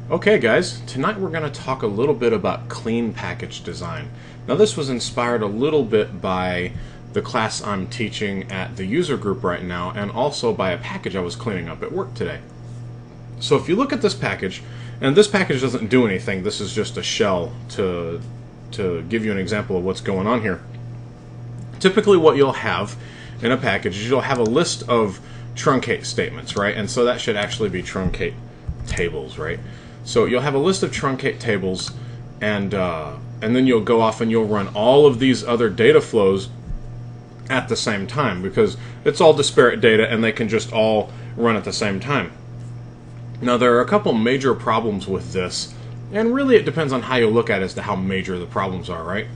Okay guys, tonight we're going to talk a little bit about clean package design. Now this was inspired a little bit by the class I'm teaching at the user group right now, and also by a package I was cleaning up at work today. So if you look at this package, and this package doesn't do anything, this is just a shell to give you an example of what's going on here. Typically what you'll have in a package is you'll have a list of truncate statements, right? And so that should actually be truncate tables, right? So you'll have a list of truncate tables, and then you'll go off and you'll run all of these other data flows at the same time, because it's all disparate data and they can just all run at the same time. Now there are a couple major problems with this, and really it depends on how you look at it as to how major the problems are, right?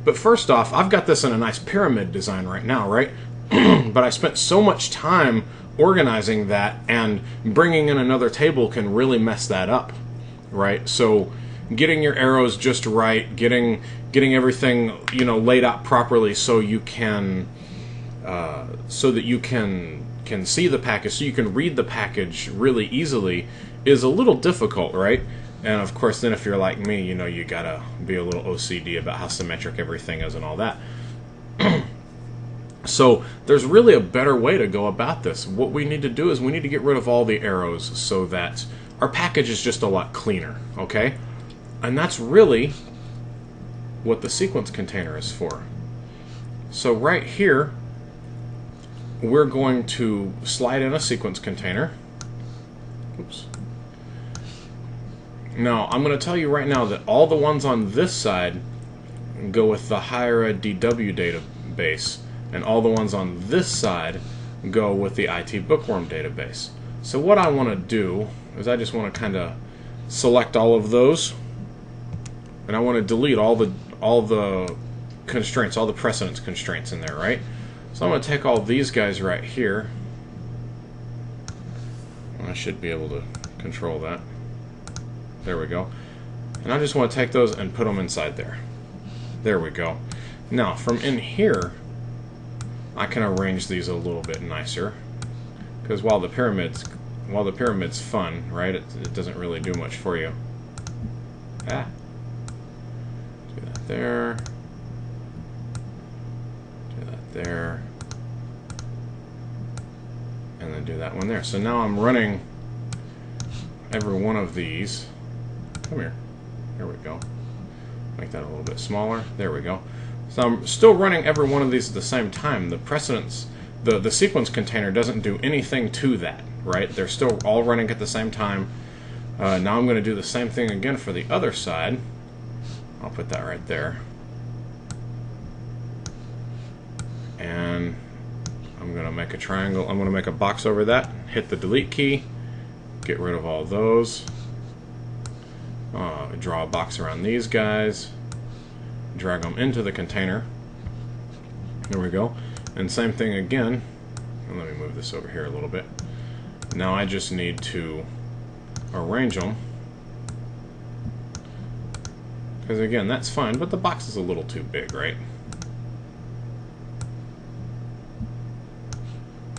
But first off, I've got this in a nice pyramid design right now, right? But I spent so much time organizing that, and bringing in another table can really mess that up, right? So getting your arrows just right, getting everything, you know, laid out properly so you can so that you can see the package, so you can read the package really easily, is a little difficult, right? And of course then if you're like me, you know, you gotta be a little OCD about how symmetric everything is and all that. So there's really a better way to go about this. What we need to do is we need to get rid of all the arrows so that our package is just a lot cleaner, okay? And that's really what the sequence container is for. So right here, we're going to slide in a sequence container. Oops. Now, I'm going to tell you right now that all the ones on this side go with the higher ed DW database, and all the ones on this side go with the IT bookworm database. So what I want to do is I just want to kind of select all of those, and I want to delete all the constraints, all the precedence constraints in there, right? So I'm going to take all these guys right here. I should be able to control that. There we go. And I just want to take those and put them inside there. There we go. Now from in here, I can arrange these a little bit nicer, because while the pyramid's fun, right, it doesn't really do much for you. Do that there. Do that there. And then do that one there. So now I'm running every one of these. Come here. There we go. Make that a little bit smaller. There we go. So I'm still running every one of these at the same time. The precedence, the sequence container doesn't do anything to that, right? They're still all running at the same time. Now I'm going to do the same thing again for the other side. I'll put that right there. And I'm going to make a triangle. I'm going to make a box over that. Hit the delete key. Get rid of all those. Draw a box around these guys. Drag them into the container. There we go. And same thing again. And let me move this over here a little bit. Now I just need to arrange them, because again, that's fine, but the box is a little too big, right?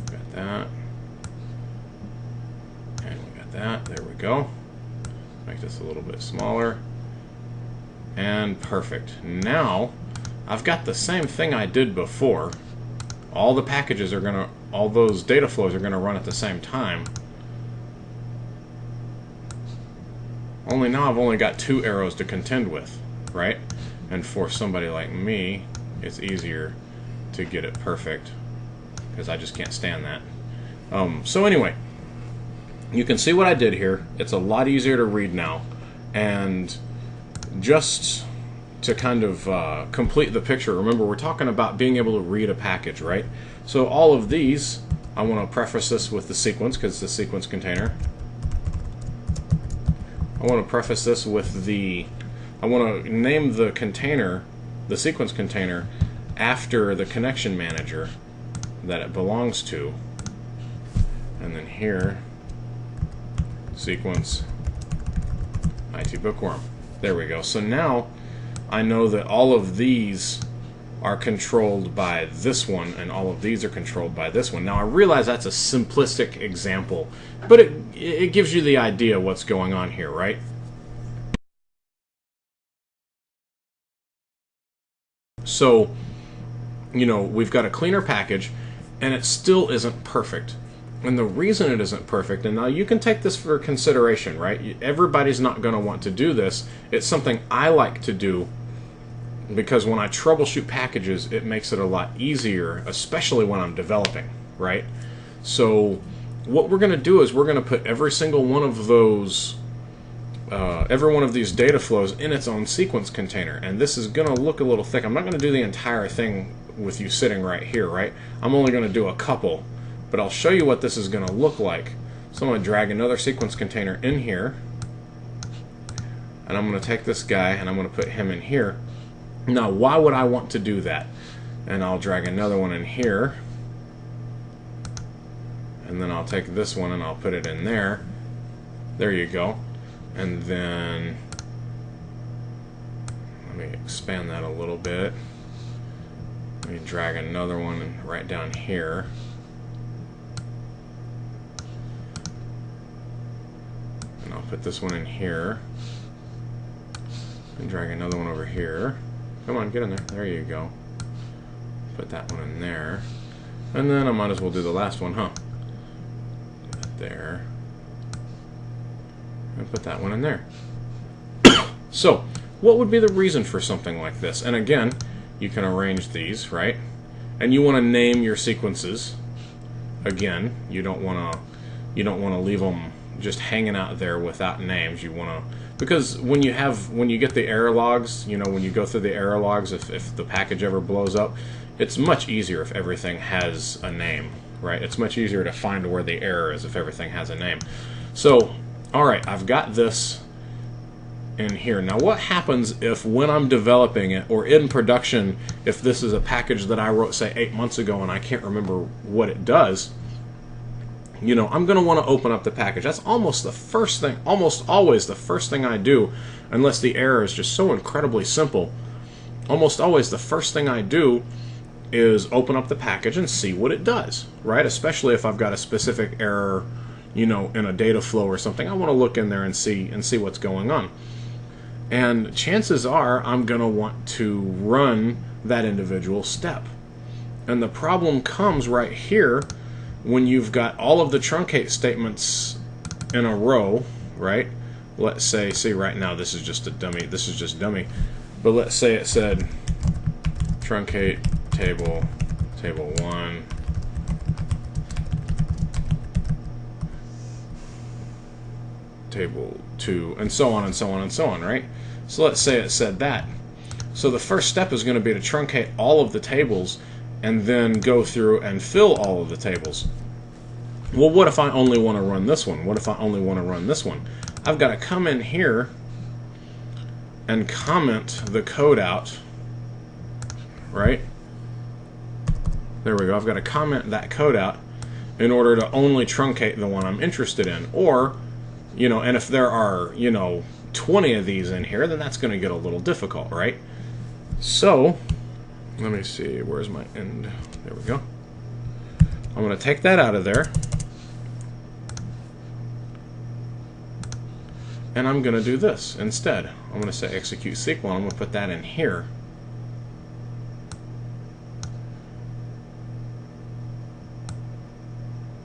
Got that. And we got that. There we go. Make this a little bit smaller. And perfect. Now I've got the same thing I did before. All the packages are gonna, all those data flows are gonna run at the same time. Only now I've only got 2 arrows to contend with, right? And for somebody like me, it's easier to get it perfect, because I just can't stand that. So anyway, you can see what I did here. It's a lot easier to read now, and just to kind of complete the picture, remember we're talking about being able to read a package, right? So all of these, I want to preface this with the sequence, because it's the sequence container. I want to preface this with the, I want to name the container, the sequence container, after the connection manager that it belongs to. And then here, sequence IT bookworm. There we go. So now I know that all of these are controlled by this one, and all of these are controlled by this one. Now, I realize that's a simplistic example, but it gives you the idea what's going on here, right? So, you know, we've got a cleaner package, and it still isn't perfect. And the reason it isn't perfect, and now you can take this for consideration, right? Everybody's not going to want to do this. It's something I like to do because when I troubleshoot packages, it makes it a lot easier, especially when I'm developing, right? So what we're going to do is we're going to put every single one of those, every one of these data flows in its own sequence container. And this is going to look a little thick. I'm not going to do the entire thing with you sitting right here, right? I'm only going to do a couple, but I'll show you what this is going to look like. So I'm going to drag another sequence container in here, and I'm going to take this guy and I'm going to put him in here. Now, why would I want to do that? And I'll drag another one in here, and then I'll take this one and I'll put it in there. There you go. And then let me expand that a little bit. Let me drag another one right down here. And I'll put this one in here. And drag another one over here. Come on, get in there. There you go. Put that one in there. And then I might as well do the last one, huh? Put that there. And put that one in there. So, what would be the reason for something like this? And again, you can arrange these, right? And you want to name your sequences. Again, you don't want to leave them just hanging out there without names. You want to, because when you get the error logs, you know, when you go through the error logs, if the package ever blows up, it's much easier if everything has a name, right? It's much easier to find where the error is if everything has a name. So, all right, I've got this in here. Now, what happens if when I'm developing it or in production, if this is a package that I wrote, say, 8 months ago and I can't remember what it does? You know, I'm going to want to open up the package. That's almost the first thing, almost always the first thing I do, unless the error is just so incredibly simple. Almost always the first thing I do is open up the package and see what it does, right? Especially if I've got a specific error, you know, in a data flow or something. I want to look in there and see what's going on. And chances are I'm going to want to run that individual step. And the problem comes right here when you've got all of the truncate statements in a row, right? Let's say, see right now this is just a dummy, this is just dummy, but let's say it said truncate table 1, table 2, and so on and so on and so on, right? So let's say it said that. So the first step is going to be to truncate all of the tables and then go through and fill all of the tables. Well, what if I only want to run this one? What if I only want to run this one? I've got to come in here and comment the code out, right? There we go. I've got to comment that code out in order to only truncate the one I'm interested in. Or, you know, and if there are, you know, 20 of these in here, then that's going to get a little difficult, right? So, let me see, where's my end? There we go. I'm going to take that out of there. And I'm going to do this instead. I'm going to say execute SQL, and I'm going to put that in here.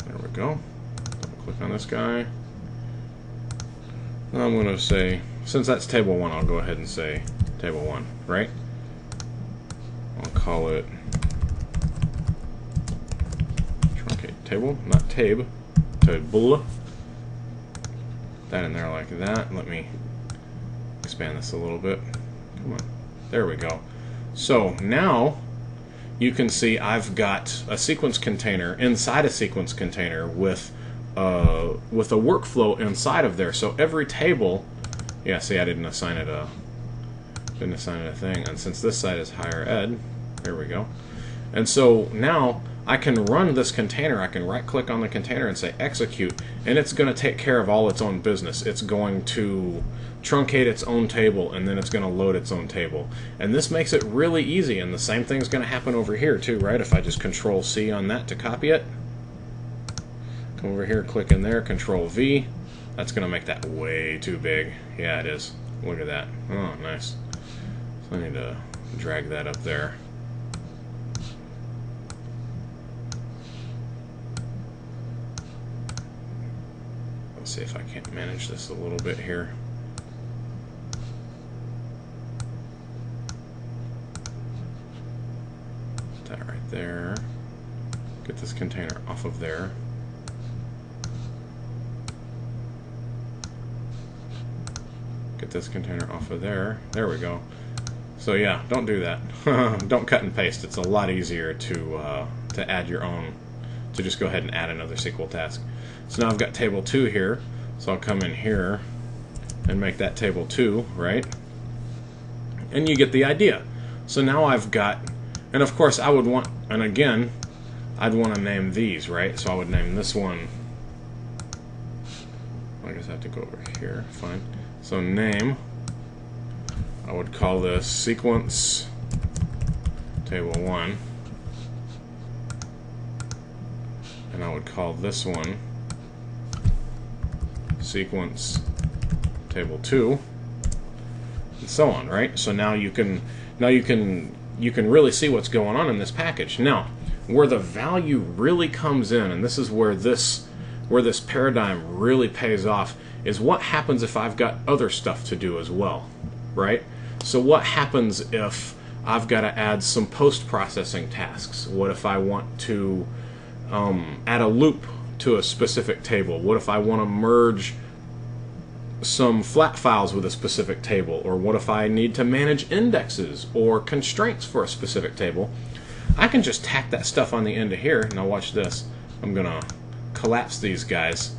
There we go. Double click on this guy. I'm going to say, since that's table 1, I'll go ahead and say table 1, right? I'll call it truncate table, not tab, table. That in there like that. Let me expand this a little bit. Come on. There we go. So now you can see I've got a sequence container inside a sequence container with a workflow inside of there. So every table, yeah, see, I didn't assign it a thing. And since this side is higher ed, there we go. And so now I can run this container. I can right click on the container and say execute, and it's going to take care of all its own business. It's going to truncate its own table, and then it's going to load its own table. And this makes it really easy, and the same thing's going to happen over here too, right? If I just Control C on that to copy it, come over here, click in there, Control V, that's going to make that way too big. Yeah, it is. Look at that. Oh, nice. So I need to drag that up there. Let's see if I can't manage this a little bit here. Put that right there. Get this container off of there. Get this container off of there. There we go. So yeah, don't do that. Don't cut and paste. It's a lot easier to add your own, to just go ahead and add another SQL task. So now I've got table 2 here, so I'll come in here and make that table 2, right? And you get the idea. So now I've got, and of course I would want, and again, I'd want to name these, right? So I would name this one, I guess I have to go over here, fine. So name, I would call this sequence table 1, and I would call this one sequence table 2, and so on, right? So now you can really see what's going on in this package. Now, where the value really comes in, and this is where this paradigm really pays off, is what happens if I've got other stuff to do as well, right? So what happens if I've got to add some post-processing tasks? What if I want to add a loop to a specific table? What if I want to merge some flat files with a specific table? Or what if I need to manage indexes or constraints for a specific table? I can just tack that stuff on the end of here. Now watch this. I'm going to collapse these guys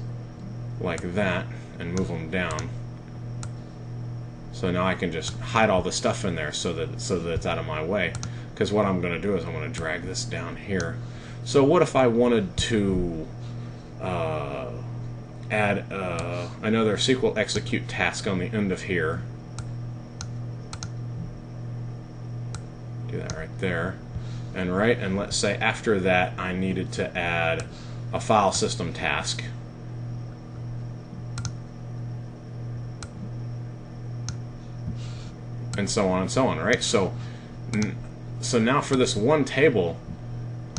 like that and move them down. So now I can just hide all the stuff in there so that it's out of my way. Because what I'm going to do is I'm going to drag this down here. So what if I wanted to add another SQL execute task on the end of here? Do that right there. And let's say after that I needed to add a file system task. And so on and so on, right? So now for this one table,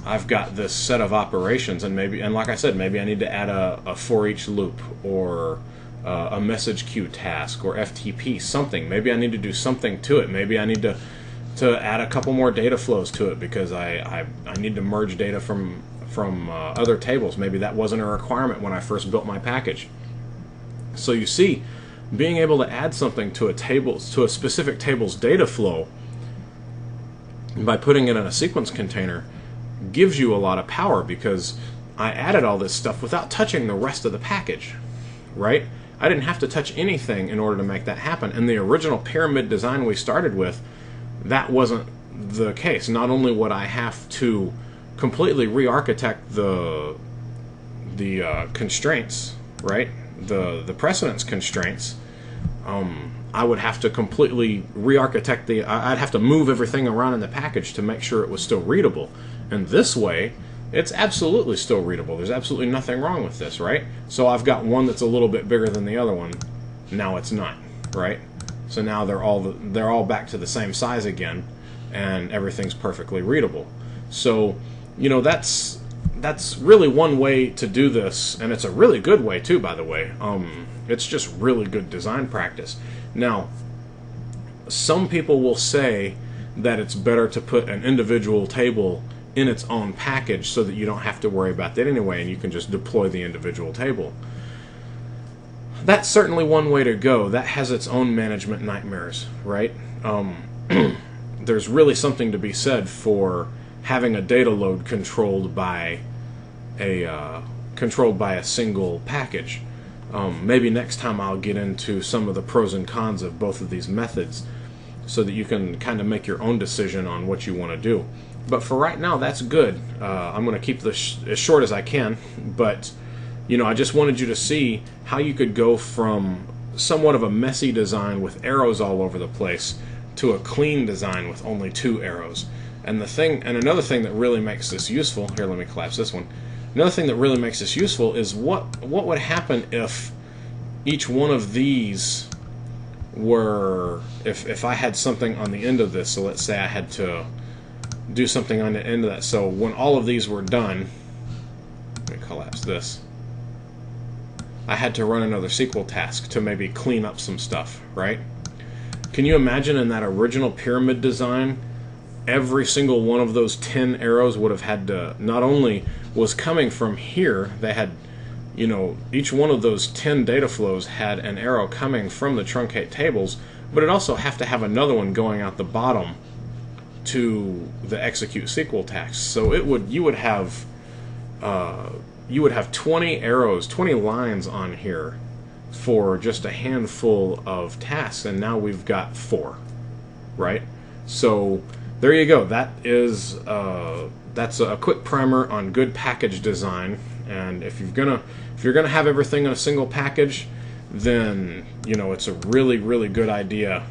I've got this set of operations, and like I said, maybe I need to add a for each loop, or a message queue task, or FTP, something. Maybe I need to do something to it. Maybe I need to add a couple more data flows to it because I need to merge data from other tables. Maybe that wasn't a requirement when I first built my package. So you see, being able to add something to a specific table's data flow by putting it in a sequence container gives you a lot of power, because I added all this stuff without touching the rest of the package, right? I didn't have to touch anything in order to make that happen. And the original pyramid design we started with, that wasn't the case. Not only would I have to completely re-architect the constraints, right? The precedence constraints, I would have to completely re-architect I'd have to move everything around in the package to make sure it was still readable. And this way, it's absolutely still readable. There's absolutely nothing wrong with this, right? So I've got one that's a little bit bigger than the other one. Now it's not, right? So now they're all back to the same size again, and everything's perfectly readable. So, you know, that's really one way to do this, and it's a really good way too, by the way. It's just really good design practice. Now, some people will say that it's better to put an individual table in its own package so that you don't have to worry about that anyway, and you can just deploy the individual table. That's certainly one way to go. That has its own management nightmares, right? There's really something to be said for having a data load controlled by a single package. Maybe next time I'll get into some of the pros and cons of both of these methods so that you can kind of make your own decision on what you want to do. But for right now, that's good. I'm going to keep this as short as I can, but I just wanted you to see how you could go from somewhat of a messy design with arrows all over the place to a clean design with only 2 arrows. And another thing that really makes this useful, here, let me collapse this one. Another thing that really makes this useful is what would happen if each one of these were, if I had something on the end of this. So let's say I had to do something on the end of that. So when all of these were done, let me collapse this, I had to run another SQL task to maybe clean up some stuff, right? Can you imagine in that original pyramid design, every single one of those 10 arrows would have had to, not only was coming from here, they had, each one of those 10 data flows had an arrow coming from the truncate tables, but it also have to have another one going out the bottom to the execute SQL task. So you would have 20 arrows, 20 lines on here for just a handful of tasks, and now we've got 4, right? So there you go. That's a quick primer on good package design. And if you're gonna have everything in a single package, then it's a really, really good idea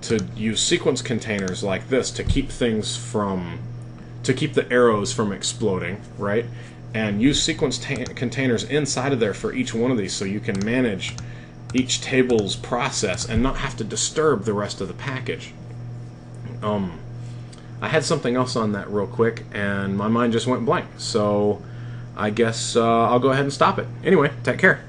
to use sequence containers like this to keep the arrows from exploding, right? And use sequence containers inside of there for each one of these, so you can manage each table's process and not have to disturb the rest of the package. I had something else on that real quick, and my mind just went blank. So I guess I'll go ahead and stop it. Anyway, take care.